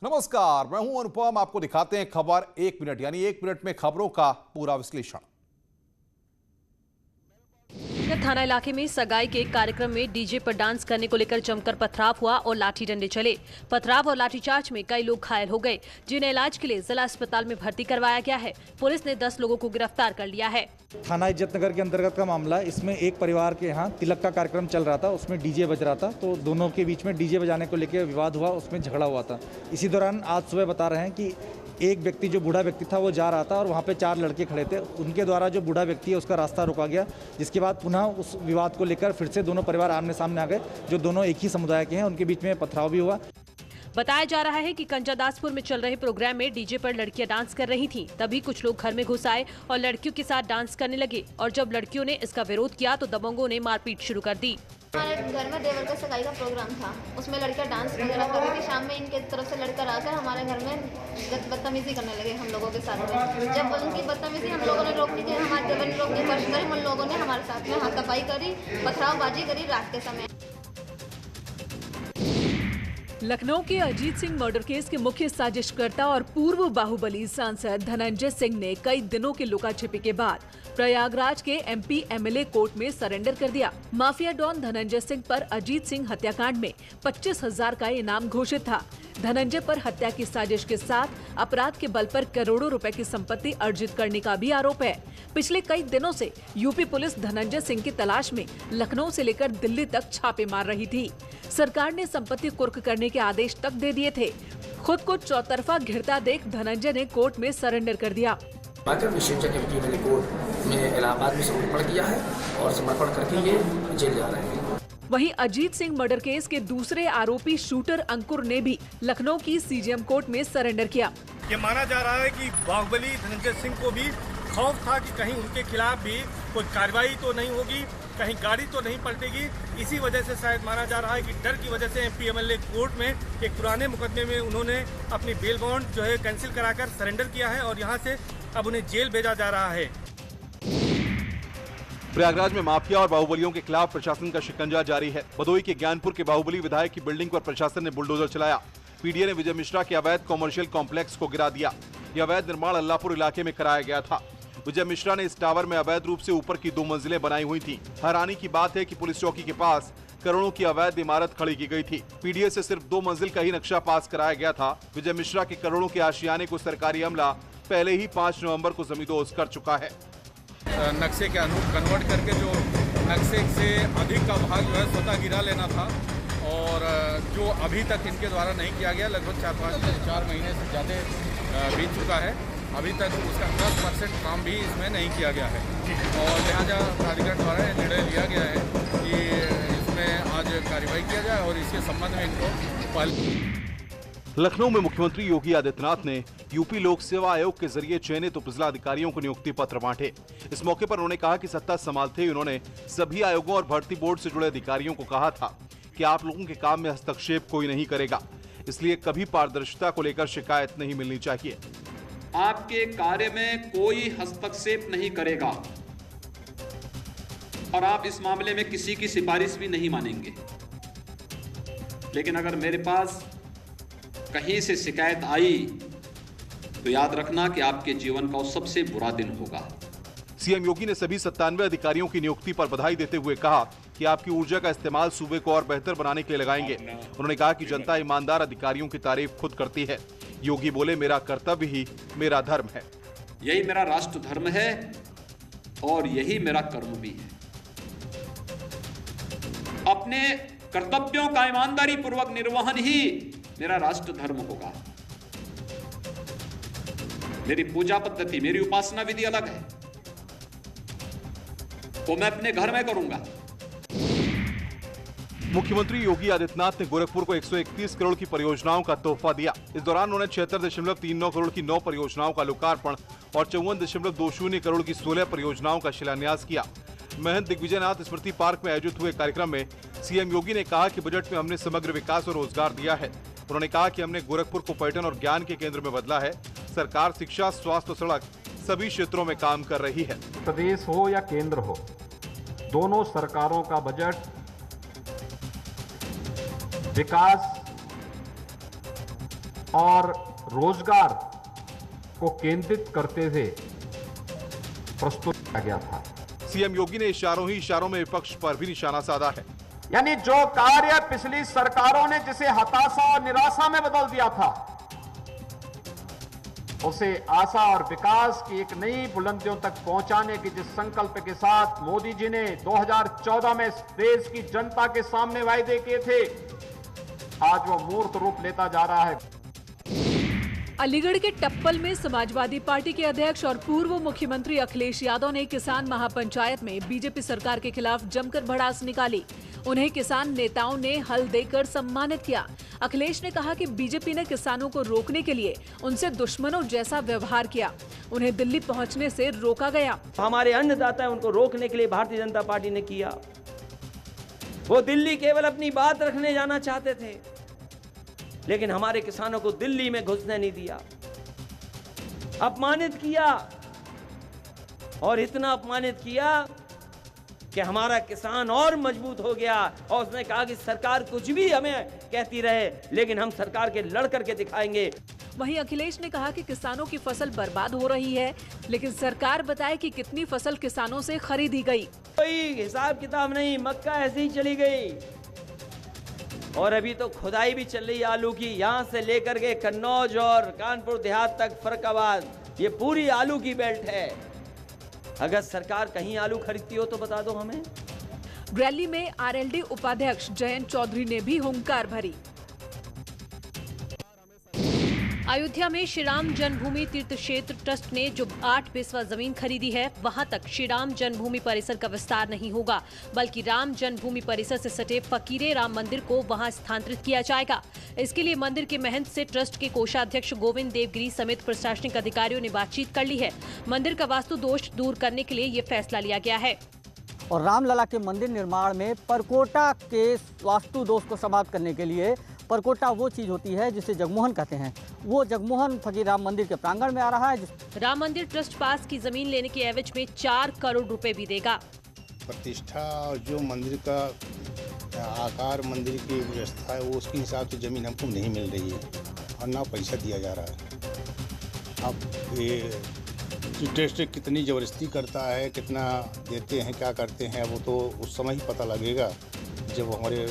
नमस्कार, मैं हूं अनुपम। आपको दिखाते हैं खबर 1 मिनट, यानी 1 मिनट में खबरों का पूरा विश्लेषण। थाना इलाके में सगाई के कार्यक्रम में डीजे पर डांस करने को लेकर जमकर पथराव हुआ और लाठी डंडे चले। पथराव और लाठीचार्ज में कई लोग घायल हो गए, जिन्हें इलाज के लिए जिला अस्पताल में भर्ती करवाया गया है। पुलिस ने 10 लोगों को गिरफ्तार कर लिया है। थाना इज्जतनगर के अंतर्गत का मामला। इसमें एक परिवार के यहाँ तिलक का कार्यक्रम चल रहा था, उसमें डीजे बज रहा था, तो दोनों के बीच में डीजे बजाने को लेकर विवाद हुआ, उसमें झगड़ा हुआ था। इसी दौरान आज सुबह बता रहे हैं कि एक व्यक्ति जो बूढ़ा व्यक्ति था वो जा रहा था और वहाँ पे 4 लड़के खड़े थे। उनके द्वारा जो बूढ़ा व्यक्ति है उसका रास्ता रोका गया, जिसके बाद पुनः उस विवाद को लेकर फिर से दोनों परिवार आमने सामने आ गए। जो दोनों एक ही समुदाय के हैं, उनके बीच में पथराव भी हुआ। बताया जा रहा है कि कंजादासपुर में चल रहे प्रोग्राम में डीजे पर लड़कियां डांस कर रही थीं। तभी कुछ लोग घर में घुस आए और लड़कियों के साथ डांस करने लगे, और जब लड़कियों ने इसका विरोध किया तो दबंगों ने मारपीट शुरू कर दी। हमारे घर में देवर का सगाई का प्रोग्राम था, उसमें लड़कियां डांस वगैरह कर रही थी। शाम में इनके तरफ से लड़का आकर हमारे घर में बदतमीजी करने लगे हम लोगों के साथ में। जब उनकी बदतमीजी हम लोगों ने रोकने के, हमारे देवर ने रोकने की कोशिश करी, उन लोगों ने हमारे साथ में हाथापाई करी, पथरावबाजी करी रात के समय। लखनऊ के अजीत सिंह मर्डर केस के मुख्य साजिशकर्ता और पूर्व बाहुबली सांसद धनंजय सिंह ने कई दिनों के लुकाछिपी के बाद प्रयागराज के एमपी एमएलए कोर्ट में सरेंडर कर दिया। माफिया डॉन धनंजय सिंह पर अजीत सिंह हत्याकांड में 25,000 का इनाम घोषित था। धनंजय पर हत्या की साजिश के साथ अपराध के बल पर करोड़ों रुपए की संपत्ति अर्जित करने का भी आरोप है। पिछले कई दिनों से यूपी पुलिस धनंजय सिंह की तलाश में लखनऊ से लेकर दिल्ली तक छापे मार रही थी। सरकार ने संपत्ति कुर्क करने के आदेश तक दे दिए थे। खुद को चौतरफा घिरता देख धनंजय ने कोर्ट में सरेंडर कर दिया। विशेष कोर्ट में इलाहाबाद में समर्पण किया है और समर्पण करके ये जेल जा रहे हैं। वहीं अजीत सिंह मर्डर केस के दूसरे आरोपी शूटर अंकुर ने भी लखनऊ की सीजेएम कोर्ट में सरेंडर किया। ये माना जा रहा है कि बाहुबली धनंजय सिंह को भी खौफ था कि कहीं उनके खिलाफ भी कोई कार्रवाई तो नहीं होगी, कहीं गाड़ी तो नहीं पलटेगी। इसी वजह से शायद माना जा रहा है कि डर की वजह से एमपी एमएलए कोर्ट में एक पुराने मुकदमे में उन्होंने अपनी बेल बॉन्ड जो है कैंसिल कराकर सरेंडर किया है और यहाँ से अब उन्हें जेल भेजा जा रहा है। प्रयागराज में माफिया और बाहुबलियों के खिलाफ प्रशासन का शिकंजा जारी है। भदोही के ज्ञानपुर के बाहुबली विधायक की बिल्डिंग पर प्रशासन ने बुलडोजर चलाया। पीडीए ने विजय मिश्रा के अवैध कॉमर्शियल कॉम्प्लेक्स को गिरा दिया। यह अवैध निर्माण अल्लाहपुर इलाके में कराया गया था। विजय मिश्रा ने इस टावर में अवैध रूप से ऊपर की 2 मंजिलें बनाई हुई थी। हैरानी की बात है कि पुलिस चौकी के पास करोड़ों की अवैध इमारत खड़ी की गई थी। पीडीए से सिर्फ 2 मंजिल का ही नक्शा पास कराया गया था। विजय मिश्रा के करोड़ों के आशियाने को सरकारी अमला पहले ही 5 नवंबर को जमींदोज कर चुका है। नक्शे के अनुरूप कन्वर्ट करके जो नक्शे से अधिक का भाग जो है स्वतः गिरा लेना था, और जो अभी तक इनके द्वारा नहीं किया गया, लगभग 4 महीने से ज़्यादा बीत चुका है। अभी तक उसका 10% काम भी इसमें नहीं किया गया है, और लिहाजा प्राधिकरण द्वारा निर्णय लिया गया है कि इसमें आज कार्रवाई किया जाए और इसके संबंध में इनको लखनऊ में मुख्यमंत्री योगी आदित्यनाथ ने यूपी लोक सेवा आयोग के जरिए चयनित उपजिला अधिकारियों को नियुक्ति पत्र बांटे। इस मौके पर उन्होंने कहा कि सत्ता संभालते ही उन्होंने सभी आयोगों और भर्ती बोर्ड से जुड़े अधिकारियों को कहा था कि आप लोगों के काम में हस्तक्षेप कोई नहीं करेगा, इसलिए कभी पारदर्शिता को लेकर शिकायत नहीं मिलनी चाहिए। आपके कार्य में कोई हस्तक्षेप नहीं करेगा और आप इस मामले में किसी की सिफारिश भी नहीं मानेंगे। लेकिन अगर मेरे पास कहीं से शिकायत आई तो याद रखना कि आपके जीवन का वो सबसे बुरा दिन होगा। सीएम योगी ने सभी 97 अधिकारियों की नियुक्ति पर बधाई देते हुए कहा कि आपकी ऊर्जा का इस्तेमाल सूबे को और बेहतर बनाने के लिए लगाएंगे। उन्होंने कहा कि जनता ईमानदार अधिकारियों की तारीफ खुद करती है। योगी बोले, मेरा कर्तव्य ही मेरा धर्म है। यही मेरा राष्ट्र धर्म है और यही मेरा कर्म भी है। अपने कर्तव्यों का ईमानदारी पूर्वक निर्वहन ही मेरा राष्ट्र धर्म होगा। मेरी पूजा पद्धति, मेरी उपासना विधि अलग है, वो मैं अपने घर में करूंगा। मुख्यमंत्री योगी आदित्यनाथ ने गोरखपुर को 131 करोड़ की परियोजनाओं का तोहफा दिया। इस दौरान उन्होंने 76.39 करोड़ की 9 परियोजनाओं का लोकार्पण और 54.20 करोड़ की 16 परियोजनाओं का शिलान्यास किया। महंत दिग्विजयनाथ स्मृति पार्क में आयोजित हुए कार्यक्रम में सीएम योगी ने कहा कि बजट में हमने समग्र विकास और रोजगार दिया है। उन्होंने कहा कि हमने गोरखपुर को पर्यटन और ज्ञान के केंद्र में बदला है। सरकार शिक्षा, स्वास्थ्य और सड़क सभी क्षेत्रों में काम कर रही है। प्रदेश हो या केंद्र हो, दोनों सरकारों का बजट विकास और रोजगार को केंद्रित करते हुए प्रस्तुत किया गया था। सीएम योगी ने इशारों ही इशारों में विपक्ष पर भी निशाना साधा है। यानी जो कार्य पिछली सरकारों ने जिसे हताशा और निराशा में बदल दिया था, उसे आशा और विकास की एक नई बुलंदियों तक पहुंचाने की जिस संकल्प के साथ मोदी जी ने 2014 में देश की जनता के सामने वायदे किए थे, आज वो मूर्त रूप लेता जा रहा है। अलीगढ़ के टप्पल में समाजवादी पार्टी के अध्यक्ष और पूर्व मुख्यमंत्री अखिलेश यादव ने किसान महापंचायत में बीजेपी सरकार के खिलाफ जमकर भड़ास निकाली। उन्हें किसान नेताओं ने हल देकर सम्मानित किया। अखिलेश ने कहा कि बीजेपी ने किसानों को रोकने के लिए उनसे दुश्मनों जैसा व्यवहार किया। उन्हें दिल्ली पहुंचने से रोका गया। हमारे अन्नदाता है, उनको रोकने के लिए भारतीय जनता पार्टी ने किया। वो दिल्ली केवल अपनी बात रखने जाना चाहते थे, लेकिन हमारे किसानों को दिल्ली में घुसने नहीं दिया, अपमानित किया। और इतना अपमानित किया कि हमारा किसान और मजबूत हो गया। और उसने कहा कि सरकार कुछ भी हमें कहती रहे, लेकिन हम सरकार के लड़ करके दिखाएंगे। वहीं अखिलेश ने कहा कि किसानों की फसल बर्बाद हो रही है, लेकिन सरकार बताए कि कितनी फसल किसानों से खरीदी गई। कोई हिसाब किताब नहीं, मक्का ऐसे ही चली गई। और अभी तो खुदाई भी चल रही है आलू की, यहाँ से लेकर के कन्नौज और कानपुर देहात तक, फर्रुखाबाद, ये पूरी आलू की बेल्ट है। अगर सरकार कहीं आलू खरीदती हो तो बता दो हमें। रैली में आरएलडी उपाध्यक्ष जयंत चौधरी ने भी हुंकार भरी। अयोध्या में श्री राम जन्मभूमि तीर्थ क्षेत्र ट्रस्ट ने जो 8 बिस्वा जमीन खरीदी है, वहां तक श्री राम जन्मभूमि परिसर का विस्तार नहीं होगा, बल्कि राम जन्मभूमि परिसर से सटे फकीरे राम मंदिर को वहां स्थानांतरित किया जाएगा। इसके लिए मंदिर के महंत से ट्रस्ट के कोषाध्यक्ष गोविंद देवगिरी समेत प्रशासनिक अधिकारियों ने बातचीत कर ली है। मंदिर का वास्तु दोष दूर करने के लिए ये फैसला लिया गया है। और रामलला के मंदिर निर्माण में परकोटा के वास्तु दोष को समाप्त करने के लिए, परकोटा वो चीज होती है जिसे जगमोहन कहते हैं, वो जगमोहन फकीर राम मंदिर के प्रांगण में आ रहा है। राम मंदिर ट्रस्ट पास की जमीन लेने के एवज में 4 करोड़ रुपए भी देगा। प्रतिष्ठा और जो मंदिर का आकार, मंदिर की व्यवस्था है, वो उसके हिसाब से जमीन हमको नहीं मिल रही है और ना पैसा दिया जा रहा है। अब ये ट्रस्ट कितनी ज़बरदस्ती करता है, कितना देते हैं, क्या करते हैं, वो तो उस समय ही पता लगेगा जब हमारे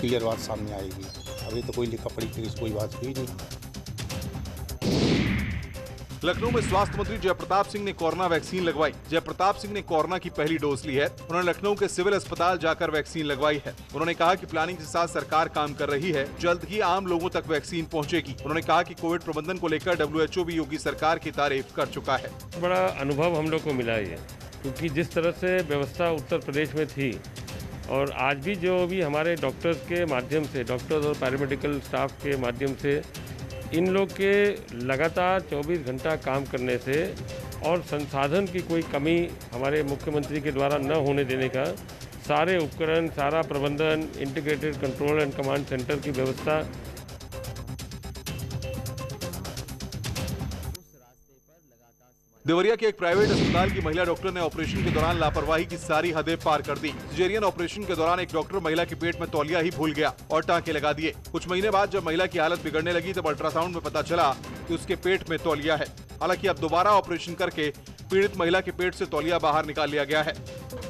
क्लियर बात सामने आएगी। अभी तो कोई लिखा पढ़ी की कोई बात हुई नहीं। लखनऊ में स्वास्थ्य मंत्री जयप्रताप सिंह ने कोरोना वैक्सीन लगवाई। जयप्रताप सिंह ने कोरोना की पहली डोज ली है। उन्होंने लखनऊ के सिविल अस्पताल जाकर वैक्सीन लगवाई है। उन्होंने कहा कि प्लानिंग के साथ सरकार काम कर रही है, जल्द ही आम लोगों तक वैक्सीन पहुंचेगी। उन्होंने कहा कि कोविड प्रबंधन को लेकर WHO भी योगी सरकार की तारीफ कर चुका है। बड़ा अनुभव हम लोग को मिला है, क्योंकि जिस तरह से व्यवस्था उत्तर प्रदेश में थी, और आज भी जो भी हमारे डॉक्टर्स के माध्यम से, डॉक्टर्स और पैरामेडिकल स्टाफ के माध्यम से, इन लोग के लगातार 24 घंटा काम करने से और संसाधन की कोई कमी हमारे मुख्यमंत्री के द्वारा न होने देने का, सारे उपकरण, सारा प्रबंधन, integrated control and command centre की व्यवस्था। देवरिया के एक प्राइवेट अस्पताल की महिला डॉक्टर ने ऑपरेशन के दौरान लापरवाही की सारी हदें पार कर दी। सिजेरियन ऑपरेशन के दौरान एक डॉक्टर महिला के पेट में तौलिया ही भूल गया और टांके लगा दिए। कुछ महीने बाद जब महिला की हालत बिगड़ने लगी, तब अल्ट्रासाउंड में पता चला कि उसके पेट में तौलिया है। हालांकि अब दोबारा ऑपरेशन करके पीड़ित महिला के पेट से तौलिया बाहर निकाल लिया गया है।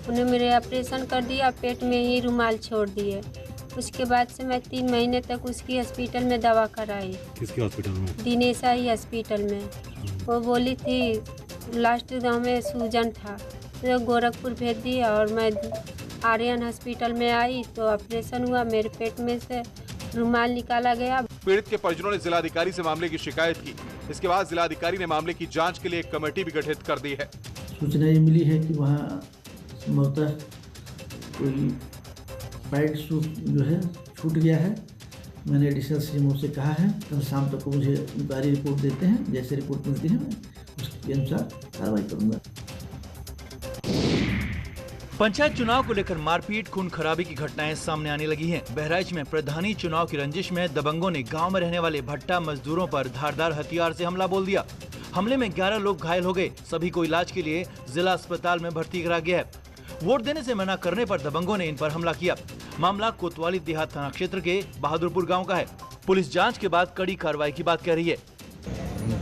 उन्हें मेरे ऑपरेशन कर दिया, पेट में ही रुमाल छोड़ दिए। उसके बाद से मैं 3 महीने तक उसकी हॉस्पिटल में दवा कराई। किसके हॉस्पिटल में? दिनेशा ही हॉस्पिटल में। वो बोली थी लास्ट गांव में सूजन था, तो गोरखपुर भेज दिया और मैं आर्यन हॉस्पिटल में आई तो ऑपरेशन हुआ, मेरे पेट में से रुमाल निकाला गया। पीड़ित के परिजनों ने जिलाधिकारी से मामले की शिकायत की। इसके बाद जिलाधिकारी ने मामले की जांच के लिए एक कमेटी भी गठित कर दी है। सूचना ये मिली है कि वहाँ संभवतः कोई पाइट जो है छूट गया है। मैंने एडिशनल सीएमओ से कहा है कल शाम तक को मुझे इंक्वायरी रिपोर्ट देते हैं, जैसे रिपोर्ट मिलती है मैं उसके अनुसार कार्रवाई करूंगा। पंचायत चुनाव को लेकर मारपीट, खून खराबी की घटनाएं सामने आने लगी हैं। बहराइच में प्रधानी चुनाव की रंजिश में दबंगों ने गांव में रहने वाले भट्टा मजदूरों पर धारदार हथियार से हमला बोल दिया। हमले में 11 लोग घायल हो गए। सभी को इलाज के लिए जिला अस्पताल में भर्ती करा गया है। वोट देने से मना करने पर दबंगों ने इन पर हमला किया। मामला कोतवाली देहात थाना क्षेत्र के बहादुरपुर गांव का है। पुलिस जांच के बाद कड़ी कार्रवाई की बात कह रही है।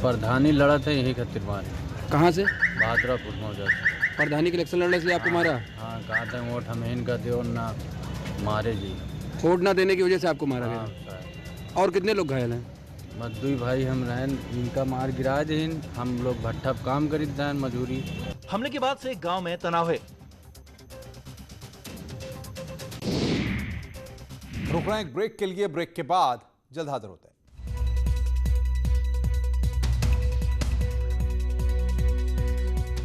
प्रधानी लड़ा था यही खातिर मारे। कहाँ से? भादरापुर मौजा से। प्रधानी के इलेक्शन लड़ने से आपको मारा? हाँ, कहा था वोट हमें इनका दो ना मारे जी। वोट ना देने की वजह से आपको मारा गया? और कितने लोग घायल हैं? मजदूरी भाई हम रहें, इनका मार गिरा दे, हम लोग भट्ठा काम खरीदते हैं मजदूरी। हमले के बाद से गांव में तनाव है। रुक रहे हैं एक ब्रेक के लिए, ब्रेक के बाद जल्द हाजिर होते हैं।